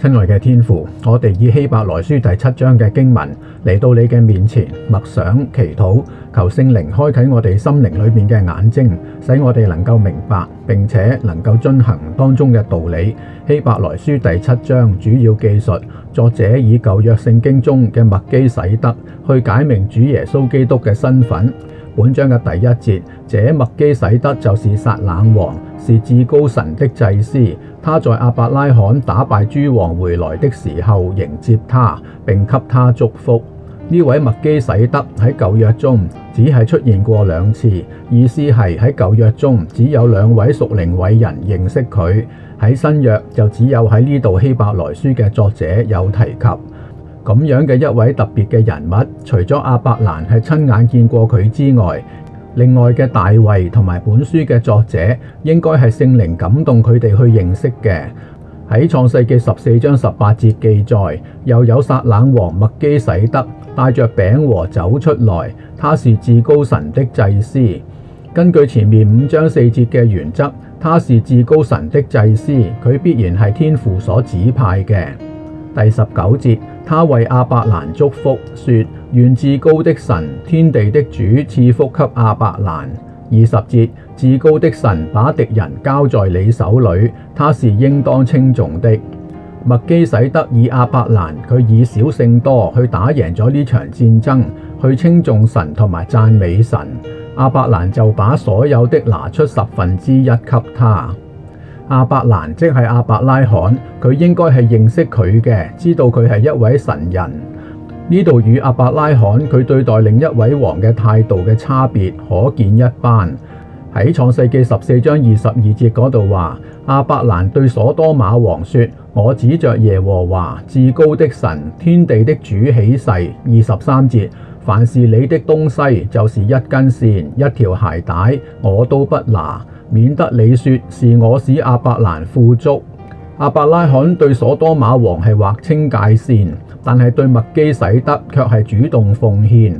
親愛嘅天父，我哋以希伯來書第7章嘅經文嚟到你嘅面前默想祈禱，求聖靈開啟我哋心靈裏面嘅眼睛，使我哋能夠明白並且能夠遵行當中嘅道理。希伯來書第7章主要記述作者以舊約聖經中嘅麥基洗德去解明主耶穌基督嘅身份。本章嘅第1節，這麥基洗德就是撒冷王，是至高神的祭司。他在亞伯拉罕打敗諸王回來的時候迎接他，並給他祝福。呢位麥基洗德喺舊約中只係出現過2次，意思係喺舊約中只有2位屬靈偉人認識佢，喺新約就只有喺呢度希伯來書嘅作者有提及。咁樣嘅一位特別嘅人物，除咗亞伯蘭係親眼見過佢之外，另外嘅大衛同埋本書嘅作者應該係聖靈感動佢哋去認識嘅。喺創世記14章18節記載，又有撒冷王麥基洗德帶着餅和酒出來，他是至高神的祭司。根據前面5章4節嘅原則，他是至高神的祭司，佢必然係天父所指派嘅。第19節，他為亞伯蘭祝福，說：願至高的神，天地的主賜福給亞伯蘭。20節，至高的神把敵人交在你手裏，他是應當稱頌的。麥基洗德以亞伯蘭佢以少勝多去打贏咗呢場戰爭，去稱頌神同埋讚美神。亞伯蘭就把所有的拿出1/10給他。亞伯蘭即係亞伯拉罕，佢應該係認識佢嘅，知道佢係一位神人。呢度與亞伯拉罕佢對待另一位王嘅態度嘅差別可見一斑。喺創世記14章22節嗰度話，亞伯蘭對所多瑪王說：我指着耶和華至高的神，天地的主起誓。23節，凡是你的東西，就是1根線、1條鞋帶，我都不拿，免得你說是我使亞伯蘭富足。亞伯拉罕對所多瑪王係劃清界線，但係對麥基洗德卻係主動奉獻。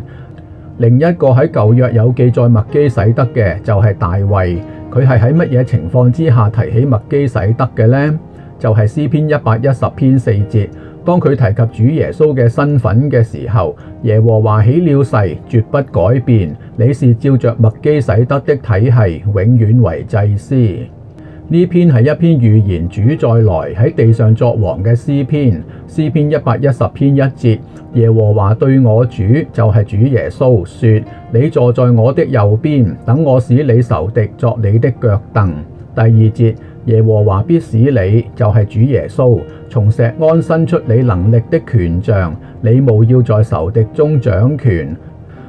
另一個喺舊約有記載麥基洗德嘅就係大衛，佢係喺乜嘢情況之下提起麥基洗德嘅呢？就係詩篇110篇4節，當佢提及主耶穌嘅身份嘅時候，耶和華起了誓，絕不改變，你是照着麥基洗德的體系，永遠為祭司。呢篇係一篇預言主再來喺地上作王嘅詩篇。詩篇110篇1節，耶和華對我主，就係主耶穌說：你坐在我的右邊，等我使你仇敵作你的腳凳。第2節，耶和華必使你，就係主耶穌，從錫安伸出你能力的權杖，你務要在仇敵中掌權。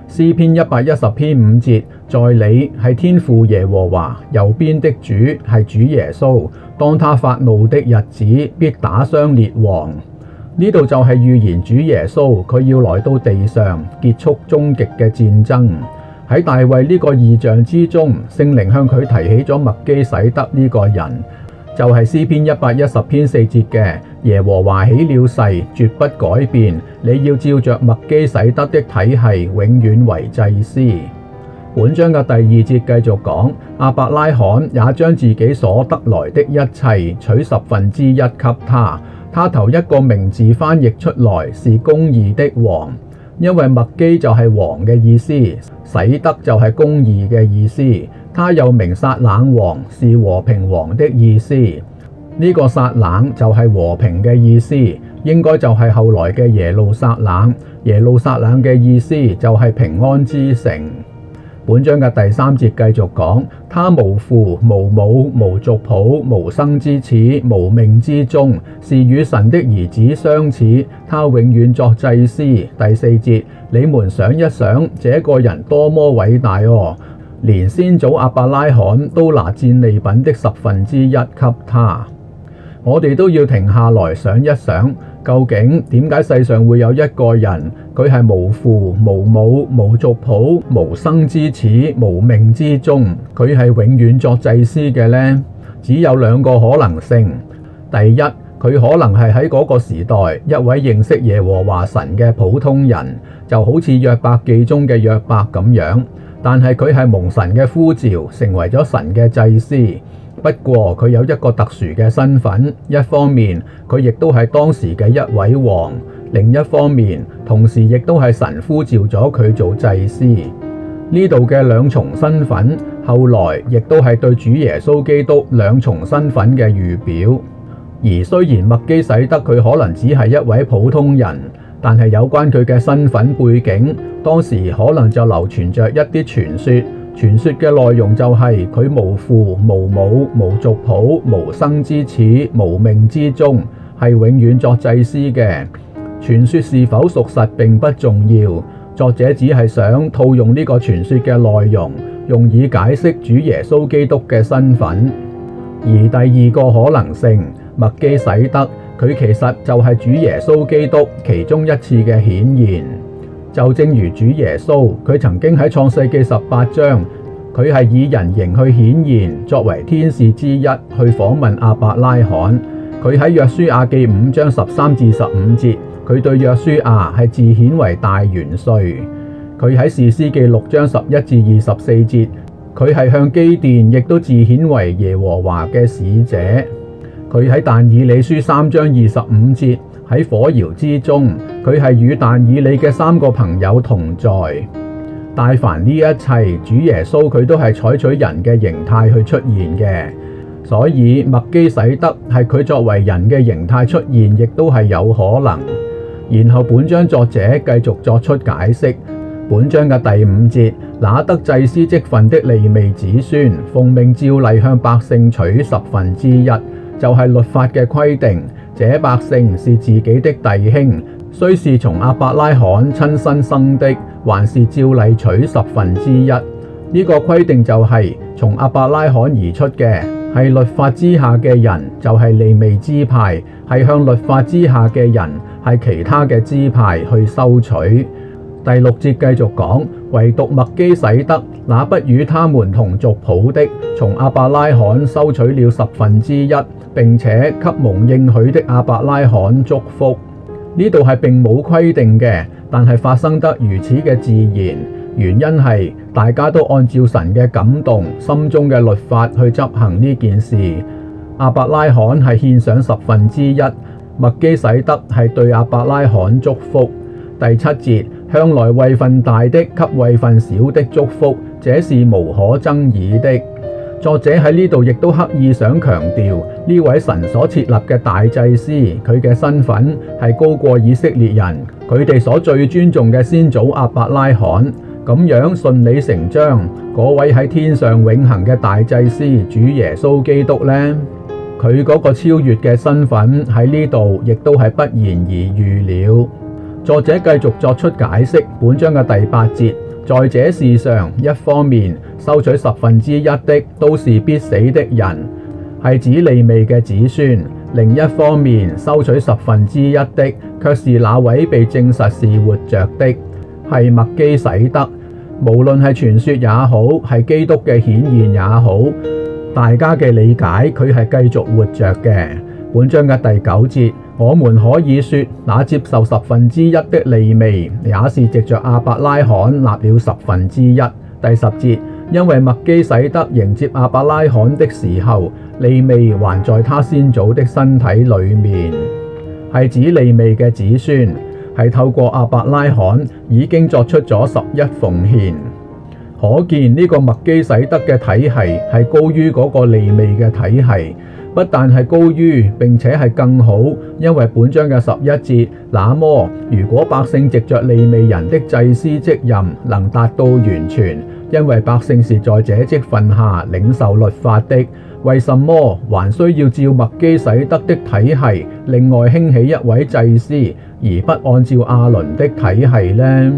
詩篇110篇5節，在你係天父耶和華，右邊的主係主耶穌，當他發怒的日子，必打傷列王。呢度就係預言主耶穌佢要來到地上結束終極嘅戰爭。喺大衛呢個異象之中，聖靈向佢提起咗麥基洗德呢個人，就係詩篇110篇4節嘅耶和華起了誓，絕不改變，你要照着麥基洗德的體系，永遠為祭司。本章嘅第2節繼續講，亞伯拉罕也將自己所得來的一切取1/10給他。他頭一個名字翻譯出來是公義的王，因為麥基就係王嘅意思，洗德就係公義嘅意思。他又名撒冷王，是和平王的意思。呢個撒冷就係和平嘅意思，應該就係後來嘅耶路撒冷。耶路撒冷嘅意思就係平安之城。本章嘅第3節繼續講，他無父無母無族譜無生之始無命之終，是與神的兒子相似，他永遠作祭司。第4節，你們想一想，這個人多麼偉大哦！連先祖亞伯拉罕都拿戰利品的1/10給他。我哋都要停下來想一想，究竟點解世上會有一個人，佢係無父無母無族譜無生之始無命之終，佢係永遠作祭司嘅呢？只有2個可能性。第一，佢可能係喺嗰個時代一位認識耶和華神嘅普通人，就好似約伯記中嘅約伯咁樣，但係佢係蒙神嘅呼召，成為咗神嘅祭司。不過佢有一個特殊嘅身份，一方面佢亦都係當時嘅一位王，另一方面同時亦都係神呼召咗佢做祭司。呢度嘅兩重身份，後來亦都係對主耶穌基督兩重身份嘅預表。而雖然麥基洗德佢可能只係一位普通人，但係有關佢嘅身份背景，當時可能就流傳着一啲傳說。傳說嘅內容就係佢無父無母無族譜無生之始無命之終，係永遠作祭司嘅。傳說是否屬實並不重要，作者只係想套用呢個傳說嘅內容，用以解釋主耶穌基督嘅身份。而第二個可能性，麥基洗德佢其實就係主耶穌基督其中一次嘅顯現。就正如主耶穌佢曾經喺創世記18章，佢係以人形去顯現，作為天使之一去訪問亞伯拉罕。佢喺約書亞記5章13至15節，佢對約書亞係自顯為大元帥。佢喺士師記6章11至24節，佢係向基甸亦都自顯為耶和華嘅使者。佢喺但以理書3章25節，喺火窯之中，佢係與但以理嘅3個朋友同在。但凡呢一切，主耶穌佢都係採取人嘅形態去出現嘅，所以麥基洗德係佢作為人嘅形態出現，亦都係有可能。然後本章作者繼續作出解釋，本章嘅第5節，那得祭司職分的利未子孫，奉命照例向百姓取1/10，就係律法嘅規定。這百姓是自己的弟兄，雖是從亞伯拉罕親生生的，還是照例取1/10。呢個規定就係從亞伯拉罕而出嘅，係律法之下嘅人，就係利未支派，係向律法之下嘅人，係其他嘅支派去收取。第6節繼續講，唯獨麥基洗德，那不與他們同族譜的，從亞伯拉罕收取了1/10，並且給蒙應許的亞伯拉罕祝福。呢度係並冇規定嘅，但係發生得如此嘅自然，原因係大家都按照神嘅感動，心中嘅律法去執行呢件事。亞伯拉罕係獻上1/10，麥基洗德係對亞伯拉罕祝福。第7節，向來位份大的給位份小的祝福，這是無可爭議的。作者喺呢度亦都刻意想強調，呢位神所設立嘅大祭司，佢嘅身份係高過以色列人，佢哋所最尊重嘅先祖亞伯拉罕。咁樣順理成章，嗰位喺天上永恆嘅大祭司主耶穌基督呢，佢嗰個超越嘅身份喺呢度亦都係不言而喻了。作者繼續作出解釋，本章嘅第8節，在這事上，一方面收取1/10的都是必死的人，係指利未嘅子孫；另一方面收取1/10的，卻是那位被證實是活着的，係麥基洗德。無論係傳說也好，係基督嘅顯現也好，大家嘅理解佢係繼續活着嘅。本章嘅第9節，我們可以說，那接受1/10的利未，也是藉着亞伯拉罕納了1/10。第10節，因為麥基洗德迎接亞伯拉罕的時候，利未還在他先祖的身體裏面，係指利未嘅子孫，係透過亞伯拉罕已經作出咗11奉獻。可見呢個麥基洗德嘅體系係高於嗰個利未嘅體系。不但係高於，並且係更好，因為本章嘅11節，那麼如果百姓藉着利未人的祭司職任能達到完全，因為百姓是在這職分下領受律法的，為什麼還需要照麥基洗德的體系，另外興起一位祭司，而不按照亞倫的體系呢？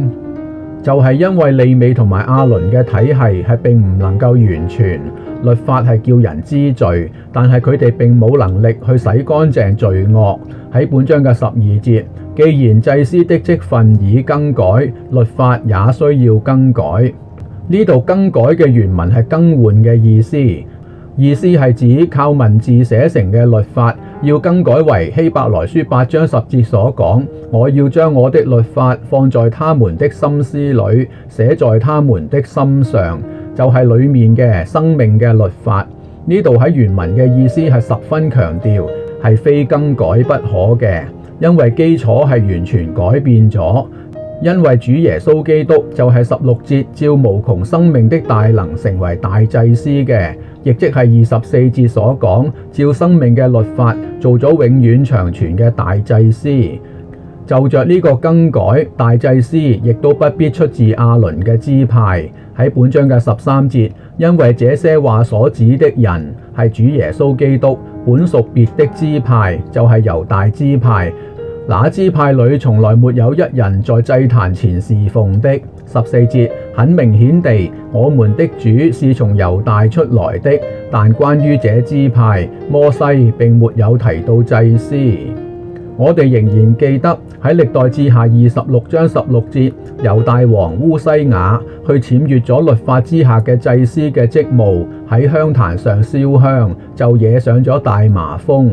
就係因為利未同埋亞倫嘅體系係並唔能夠完全。律法係叫人知罪，但係佢哋並冇能力去洗乾淨罪惡。喺本章嘅12節，既然祭司的職分已更改，律法也需要更改。呢度更改嘅原文係更換嘅意思，意思係指靠文字寫成嘅律法要更改為希伯來書8章10節所講，我要將我的律法放在他們的心思裏，寫在他們的心上。就係裡面嘅生命嘅律法，呢度喺原文嘅意思係十分強調，係非更改不可嘅，因為基礎係完全改變咗。因為主耶穌基督就係16節照無窮生命的大能成為大祭司嘅，亦即係24節所講照生命嘅律法做咗永遠長存嘅大祭司。就着呢個更改，大祭司亦都不必出自亞倫嘅支派。喺本章嘅13節，因為這些話所指的人係主耶穌基督，本屬別的支派，就係猶大支派。那支派裏從來沒有一人在祭壇前侍奉的。14節，很明顯地，我們的主是從猶大出來的，但關於這支派，摩西並沒有提到祭司。我哋仍然記得喺歷代志下26章16節，猶大王烏西雅去僭越咗律法之下嘅祭司嘅職務，喺香壇上燒香，就惹上咗大麻風。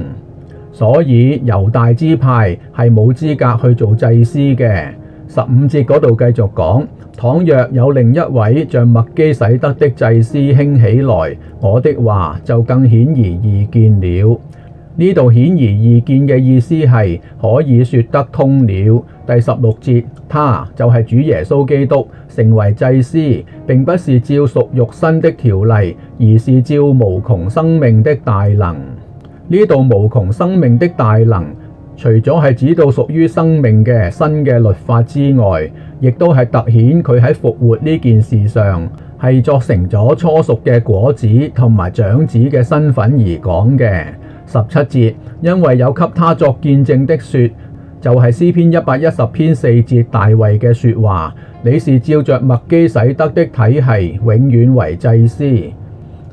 所以猶大支派係冇資格去做祭司嘅。15節嗰度繼續講，倘若有另一位像麥基洗德的祭司興起來，我的話就更顯而易見了。呢度顯而易見嘅意思係可以說得通了。第16節，他就係主耶穌基督成為祭司，並不是照屬肉身的條例，而是照無窮生命的大能。呢度無窮生命的大能，除咗係指到屬於生命嘅新嘅律法之外，亦都係凸顯佢喺復活呢件事上係作成咗初熟嘅果子同埋長子嘅身份而講嘅。17節，因為有給他作見證的說，就係詩篇110篇4節大衛嘅說話，你是照着麥基洗德的體系永遠為祭司。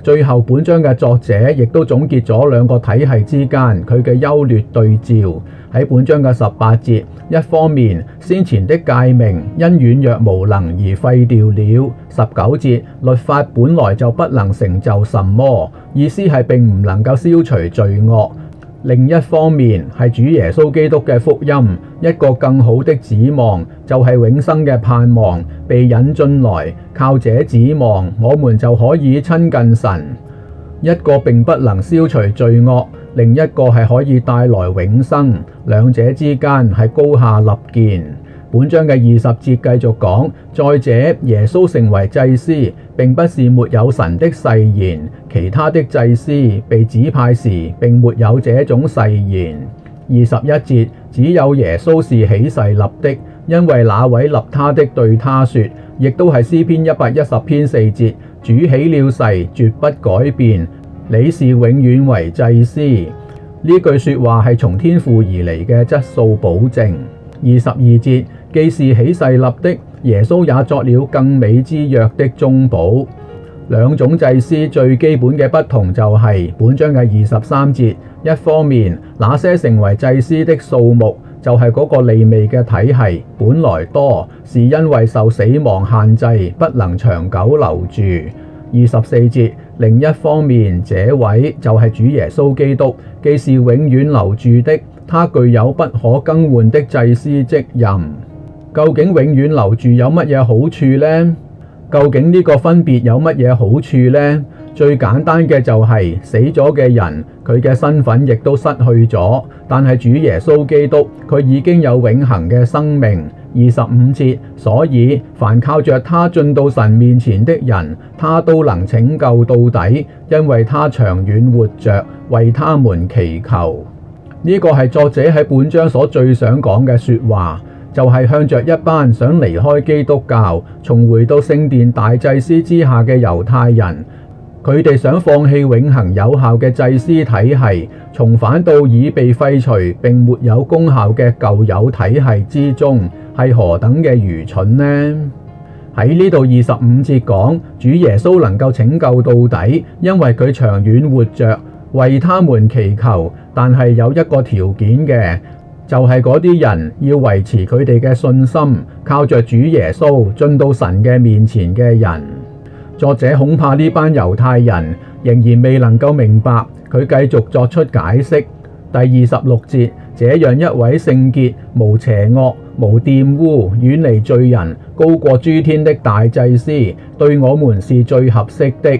最後本章嘅作者亦都總結咗兩個體系之間佢嘅優劣對照。喺本章嘅18節，一方面先前的誡命因軟弱無能而廢掉了。19節，律法本來就不能成就什麼，意思係並唔能夠消除罪惡。另一方面係主耶穌基督嘅福音，一個更好的指望，就係永生嘅盼望被引進來，靠這指望我們就可以親近神。一個並不能消除罪惡，另一個係可以帶來永生，兩者之間係高下立見。本章嘅20節繼續講，再者耶穌成為祭司，並不是沒有神的誓言，其他的祭司被指派時並沒有這種誓言。21節，只有耶穌是起誓立的，因為那位立他的對他說，亦都係詩篇110篇4節，主起了誓絕不改變，你是永遠為祭司。呢句說話係從天父而嚟嘅質素保證。22節，既是起誓立的，耶穌也作了更美之約的中保。兩種祭司最基本嘅不同就係本章嘅23節，一方面那些成為祭司的數目就係嗰個利未嘅體系本來多，是因為受死亡限制不能長久留住。24節，另一方面這位就係主耶穌基督，既是永遠留住的，他具有不可更換的祭司職任。究竟永遠留住有乜嘢好處呢？究竟呢個分別有乜嘢好處呢？最簡單嘅就係死咗嘅人，佢嘅身份亦都失去咗，但係主耶穌基督佢已經有永恆嘅生命。25節，所以凡靠着他進到神面前的人，他都能拯救到底，因為他長遠活着，為他們祈求。呢個係作者喺本章所最想講嘅說話，就係向着一班想離開基督教，重回到聖殿大祭司之下嘅猶太人，佢哋想放棄永恆有效嘅祭司體系，重返到已被廢除並沒有功效嘅舊有體系之中，係何等嘅愚蠢呢？喺呢度25節講，主耶穌能夠拯救到底，因為佢長遠活着，為他們祈求，但係有一個條件嘅，就係嗰啲人要維持佢哋嘅信心，靠着主耶穌進到神嘅面前嘅人。作者恐怕呢班猶太人仍然未能夠明白，佢繼續作出解釋。第26節，這樣一位聖潔、無邪惡、無玷污、遠離罪人、高過諸天的大祭司，對我們是最合適的。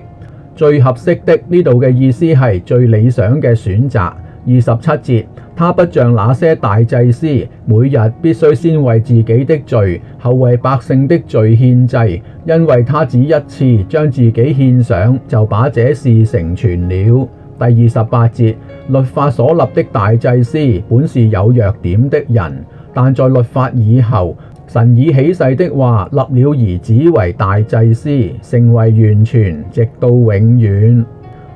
最合適的呢度嘅意思係最理想嘅選擇。27節，他不像那些大祭司，每日必須先為自己的罪，後為百姓的罪獻祭，因為他只一次將自己獻上，就把這事成全了。第28節，律法所立的大祭司本是有弱點的人，但在律法以後，神以起誓的話立了兒子為大祭司，成為完全，直到永遠。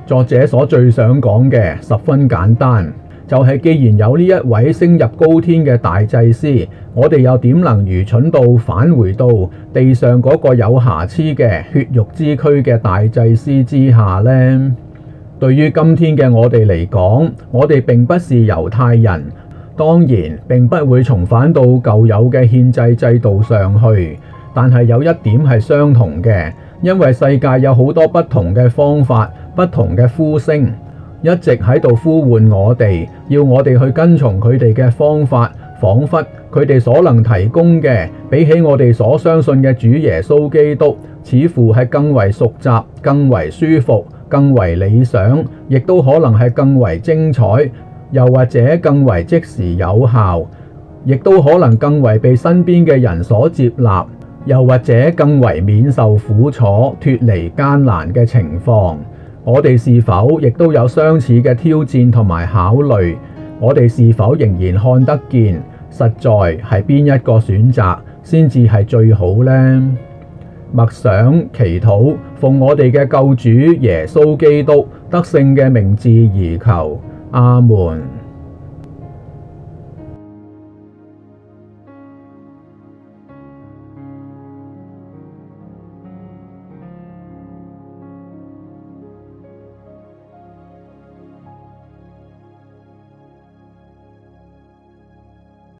作者所最想講嘅十分簡單，就係既然有呢一位升入高天嘅大祭司，我哋又點能愚蠢到返回到地上嗰個有瑕疵嘅血肉之軀嘅大祭司之下呢？對於今天嘅我哋嚟講，我哋並不是猶太人，當然並不會重返到舊有嘅獻祭制度上去，但係有一點係相同嘅，因為世界有好多不同嘅方法，不同嘅呼聲，一直喺度呼喚我哋，要我哋去跟從佢哋嘅方法，彷彿佢哋所能提供嘅，比起我哋所相信嘅主耶穌基督，似乎係更為熟習、更為舒服、更為理想，亦都可能係更為精彩，又或者更為即時有效，亦都可能更為被身邊嘅人所接納，又或者更為免受苦楚、脫離艱難嘅情況。我哋是否亦都有相似嘅挑戰同埋考慮？我哋是否仍然看得見？實在係邊一個選擇先至係最好呢？默想祈禱，奉我哋嘅救主耶穌基督得勝嘅名字而求，阿門。